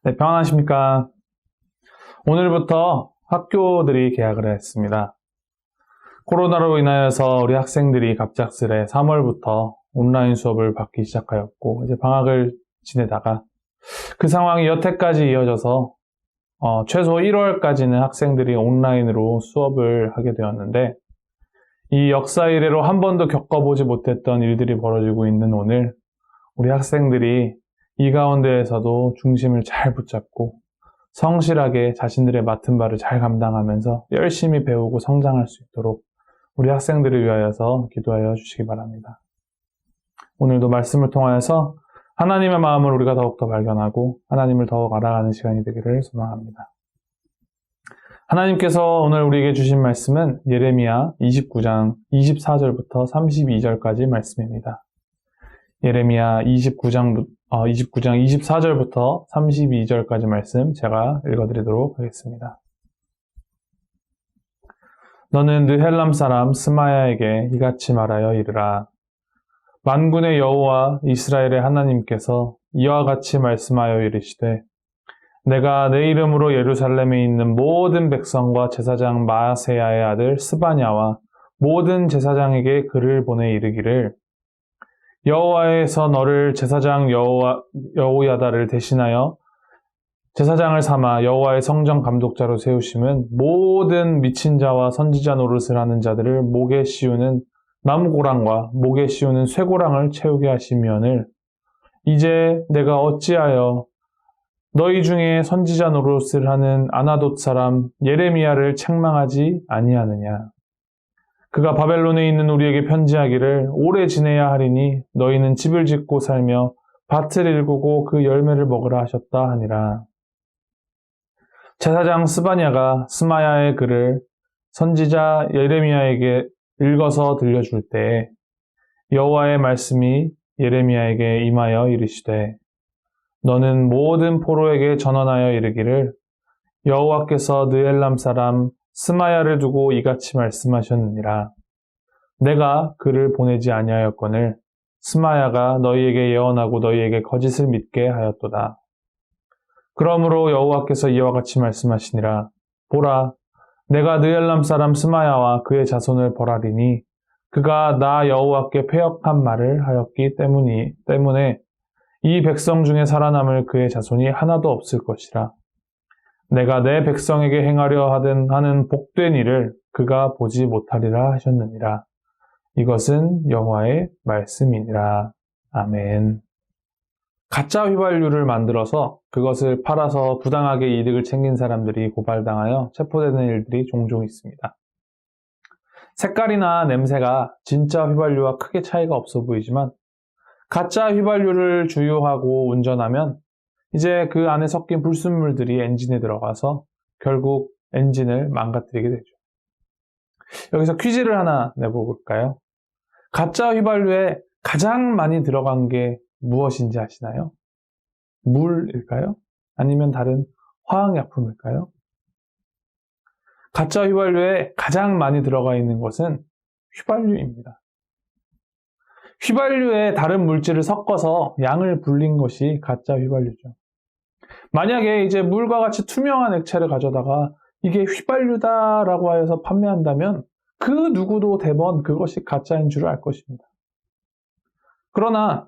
네, 평안하십니까? 오늘부터 학교들이 개학을 했습니다. 코로나로 인하여서 우리 학생들이 갑작스레 3월부터 온라인 수업을 받기 시작하였고, 이제 방학을 지내다가 그 상황이 여태까지 이어져서 최소 1월까지는 학생들이 온라인으로 수업을 하게 되었는데, 이 역사 이래로 한 번도 겪어보지 못했던 일들이 벌어지고 있는 오늘, 우리 학생들이 이 가운데에서도 중심을 잘 붙잡고 성실하게 자신들의 맡은 바를 잘 감당하면서 열심히 배우고 성장할 수 있도록 우리 학생들을 위하여서 기도하여 주시기 바랍니다. 오늘도 말씀을 통하여서 하나님의 마음을 우리가 더욱더 발견하고 하나님을 더욱 알아가는 시간이 되기를 소망합니다. 하나님께서 오늘 우리에게 주신 말씀은 예레미야 29장 24절부터 32절까지 말씀입니다. 예레미야 29장 24절부터 32절까지 말씀 제가 읽어드리도록 하겠습니다. 너는 느헬람 사람 스마야에게 이같이 말하여 이르라. 만군의 여호와 이스라엘의 하나님께서 이와 같이 말씀하여 이르시되 내가 내 이름으로 예루살렘에 있는 모든 백성과 제사장 마세야의 아들 스바냐와 모든 제사장에게 글을 보내 이르기를 여호와에서 너를 제사장 여호야다를 대신하여 제사장을 삼아 여호와의 성전 감독자로 세우심은 모든 미친 자와 선지자 노릇을 하는 자들을 목에 씌우는 나무고랑과 목에 씌우는 쇠고랑을 채우게 하시면을 이제 내가 어찌하여 너희 중에 선지자 노릇을 하는 아나돗 사람 예레미야를 책망하지 아니하느냐. 그가 바벨론에 있는 우리에게 편지하기를 오래 지내야 하리니 너희는 집을 짓고 살며 밭을 일구고 그 열매를 먹으라 하셨다 하니라. 제사장 스바냐가 스마야의 글을 선지자 예레미야에게 읽어서 들려줄 때에 여호와의 말씀이 예레미야에게 임하여 이르시되 너는 모든 포로에게 전언하여 이르기를 여호와께서 느헬람 사람 스마야를 두고 이같이 말씀하셨느니라. 내가 그를 보내지 아니하였거늘 스마야가 너희에게 예언하고 너희에게 거짓을 믿게 하였도다. 그러므로 여호와께서 이와 같이 말씀하시니라. 보라, 내가 느헬람 사람 스마야와 그의 자손을 벌하리니 그가 나 여호와께 패역한 말을 하였기 때문에 이 백성 중에 살아남을 그의 자손이 하나도 없을 것이라. 내가 내 백성에게 행하려 하는 복된 일을 그가 보지 못하리라 하셨느니라. 이것은 여호와의 말씀이니라. 아멘. 가짜 휘발유를 만들어서 그것을 팔아서 부당하게 이득을 챙긴 사람들이 고발당하여 체포되는 일들이 종종 있습니다. 색깔이나 냄새가 진짜 휘발유와 크게 차이가 없어 보이지만 가짜 휘발유를 주유하고 운전하면 이제 그 안에 섞인 불순물들이 엔진에 들어가서 결국 엔진을 망가뜨리게 되죠. 여기서 퀴즈를 하나 내볼까요? 가짜 휘발유에 가장 많이 들어간 게 무엇인지 아시나요? 물일까요? 아니면 다른 화학약품일까요? 가짜 휘발유에 가장 많이 들어가 있는 것은 휘발유입니다. 휘발유에 다른 물질을 섞어서 양을 불린 것이 가짜 휘발유죠. 만약에 이제 물과 같이 투명한 액체를 가져다가 이게 휘발유다라고 하여서 판매한다면 그 누구도 대번 그것이 가짜인 줄 알 것입니다. 그러나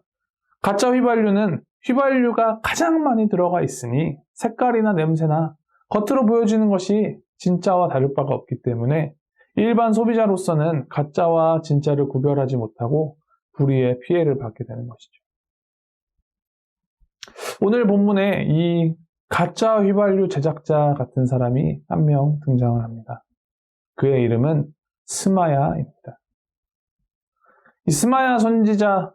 가짜 휘발유는 휘발유가 가장 많이 들어가 있으니 색깔이나 냄새나 겉으로 보여지는 것이 진짜와 다를 바가 없기 때문에 일반 소비자로서는 가짜와 진짜를 구별하지 못하고 불의의 피해를 받게 되는 것이죠. 오늘 본문에 이 가짜 휘발유 제작자 같은 사람이 한 명 등장을 합니다. 그의 이름은 스마야입니다. 이 스마야 선지자,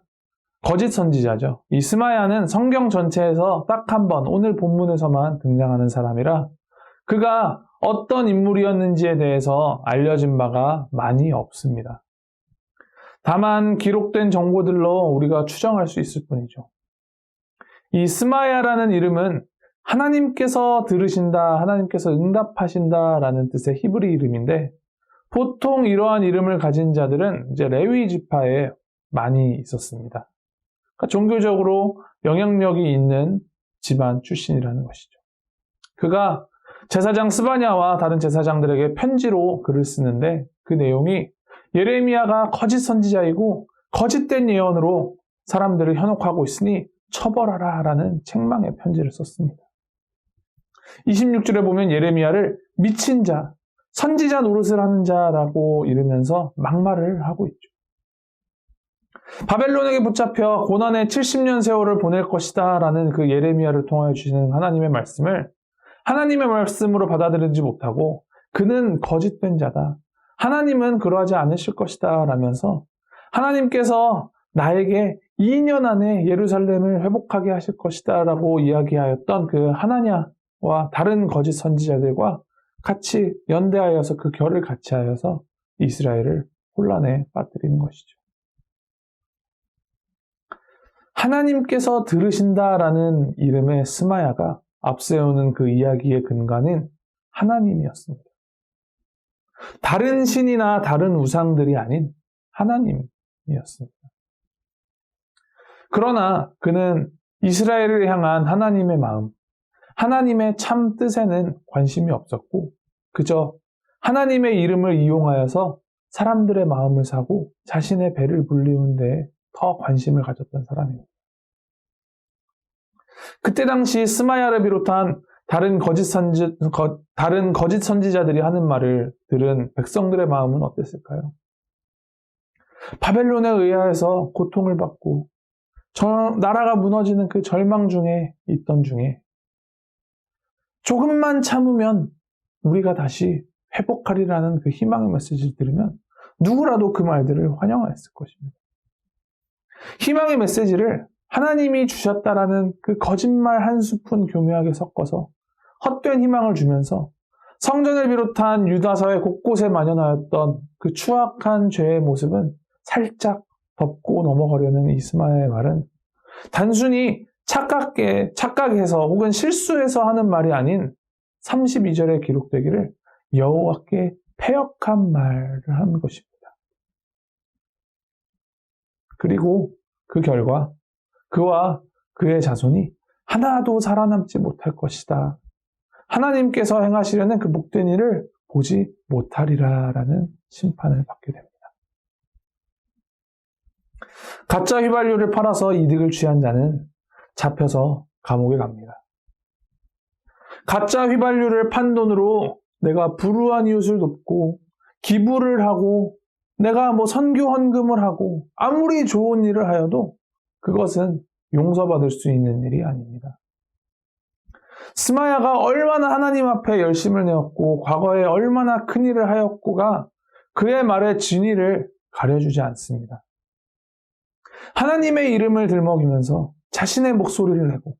거짓 선지자죠. 이 스마야는 성경 전체에서 딱 한 번, 오늘 본문에서만 등장하는 사람이라 그가 어떤 인물이었는지에 대해서 알려진 바가 많이 없습니다. 다만 기록된 정보들로 우리가 추정할 수 있을 뿐이죠. 이 스마야라는 이름은 하나님께서 들으신다, 하나님께서 응답하신다라는 뜻의 히브리 이름인데 보통 이러한 이름을 가진 자들은 이제 레위 지파에 많이 있었습니다. 그러니까 종교적으로 영향력이 있는 집안 출신이라는 것이죠. 그가 제사장 스바냐와 다른 제사장들에게 편지로 글을 쓰는데 그 내용이 예레미야가 거짓 선지자이고 거짓된 예언으로 사람들을 현혹하고 있으니 처벌하라 라는 책망의 편지를 썼습니다. 26절에 보면 예레미야를 미친 자, 선지자 노릇을 하는 자라고 이르면서 막말을 하고 있죠. 바벨론에게 붙잡혀 고난의 70년 세월을 보낼 것이다 라는 그 예레미야를 통하여 주시는 하나님의 말씀을 하나님의 말씀으로 받아들이지 못하고 그는 거짓된 자다. 하나님은 그러하지 않으실 것이다 라면서 하나님께서 나에게 2년 안에 예루살렘을 회복하게 하실 것이다 라고 이야기하였던 그 하나냐와 다른 거짓 선지자들과 같이 연대하여서 그 결을 같이 하여서 이스라엘을 혼란에 빠뜨리는 것이죠. 하나님께서 들으신다라는 이름의 스마야가 앞세우는 그 이야기의 근간은 하나님이었습니다. 다른 신이나 다른 우상들이 아닌 하나님이었습니다. 그러나 그는 이스라엘을 향한 하나님의 마음, 하나님의 참 뜻에는 관심이 없었고 그저 하나님의 이름을 이용하여서 사람들의 마음을 사고 자신의 배를 불리는 데에 더 관심을 가졌던 사람입니다. 그때 당시 스마야를 비롯한 다른 거짓 선지자들이 하는 말을 들은 백성들의 마음은 어땠을까요? 바벨론에 의하여서 고통을 받고 나라가 무너지는 그 절망 중에 있던 중에 조금만 참으면 우리가 다시 회복하리라는 그 희망의 메시지를 들으면 누구라도 그 말들을 환영하였을 것입니다. 희망의 메시지를 하나님이 주셨다라는 그 거짓말 한 스푼 교묘하게 섞어서 헛된 희망을 주면서 성전을 비롯한 유다서의 곳곳에 만연하였던 그 추악한 죄의 모습은 살짝 덮고 넘어가려는 이스마야의 말은 단순히 착각해서 혹은 실수해서 하는 말이 아닌 32절에 기록되기를 여호와께 패역한 말을 한 것입니다. 그리고 그 결과 그와 그의 자손이 하나도 살아남지 못할 것이다. 하나님께서 행하시려는 그 복된 일을 보지 못하리라라는 심판을 받게 됩니다. 가짜 휘발유를 팔아서 이득을 취한 자는 잡혀서 감옥에 갑니다. 가짜 휘발유를 판 돈으로 내가 불우한 이웃을 돕고 기부를 하고 내가 선교 헌금을 하고 아무리 좋은 일을 하여도 그것은 용서받을 수 있는 일이 아닙니다. 스마야가 얼마나 하나님 앞에 열심을 내었고 과거에 얼마나 큰 일을 하였고가 그의 말의 진위를 가려주지 않습니다. 하나님의 이름을 들먹이면서 자신의 목소리를 내고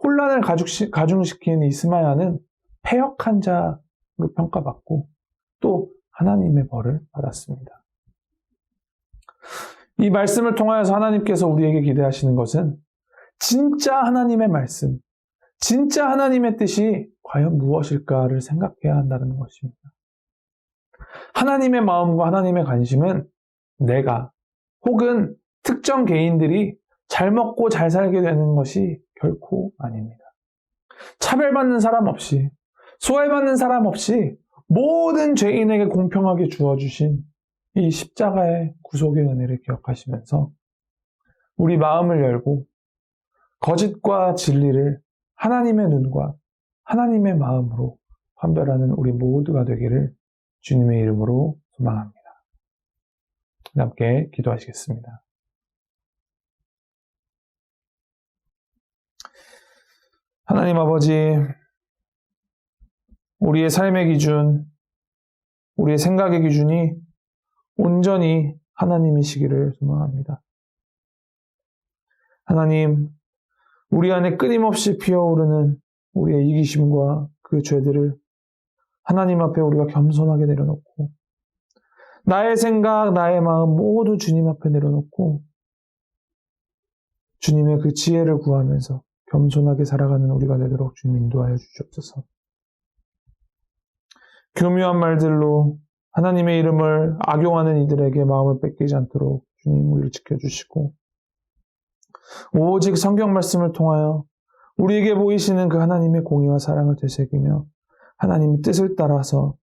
혼란을 가중시킨 이스마야는 패역한 자로 평가받고 또 하나님의 벌을 받았습니다. 이 말씀을 통하여서 하나님께서 우리에게 기대하시는 것은 진짜 하나님의 말씀, 진짜 하나님의 뜻이 과연 무엇일까를 생각해야 한다는 것입니다. 하나님의 마음과 하나님의 관심은 내가 혹은 특정 개인들이 잘 먹고 잘 살게 되는 것이 결코 아닙니다. 차별받는 사람 없이, 소외받는 사람 없이 모든 죄인에게 공평하게 주어주신 이 십자가의 구속의 은혜를 기억하시면서 우리 마음을 열고 거짓과 진리를 하나님의 눈과 하나님의 마음으로 판별하는 우리 모두가 되기를 주님의 이름으로 소망합니다. 함께 기도하시겠습니다. 하나님 아버지, 우리의 삶의 기준, 우리의 생각의 기준이 온전히 하나님이시기를 소망합니다. 하나님, 우리 안에 끊임없이 피어오르는 우리의 이기심과 그 죄들을 하나님 앞에 우리가 겸손하게 내려놓고 나의 생각, 나의 마음 모두 주님 앞에 내려놓고 주님의 그 지혜를 구하면서 겸손하게 살아가는 우리가 되도록 주님 인도하여 주시옵소서. 교묘한 말들로 하나님의 이름을 악용하는 이들에게 마음을 뺏기지 않도록 주님 우리를 지켜주시고 오직 성경 말씀을 통하여 우리에게 보이시는 그 하나님의 공의와 사랑을 되새기며 하나님의 뜻을 따라서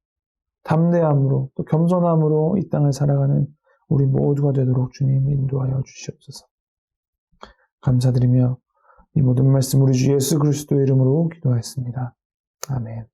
담대함으로 또 겸손함으로 이 땅을 살아가는 우리 모두가 되도록 주님 인도하여 주시옵소서. 감사드리며 이 모든 말씀 우리 주 예수 그리스도의 이름으로 기도하였습니다. 아멘.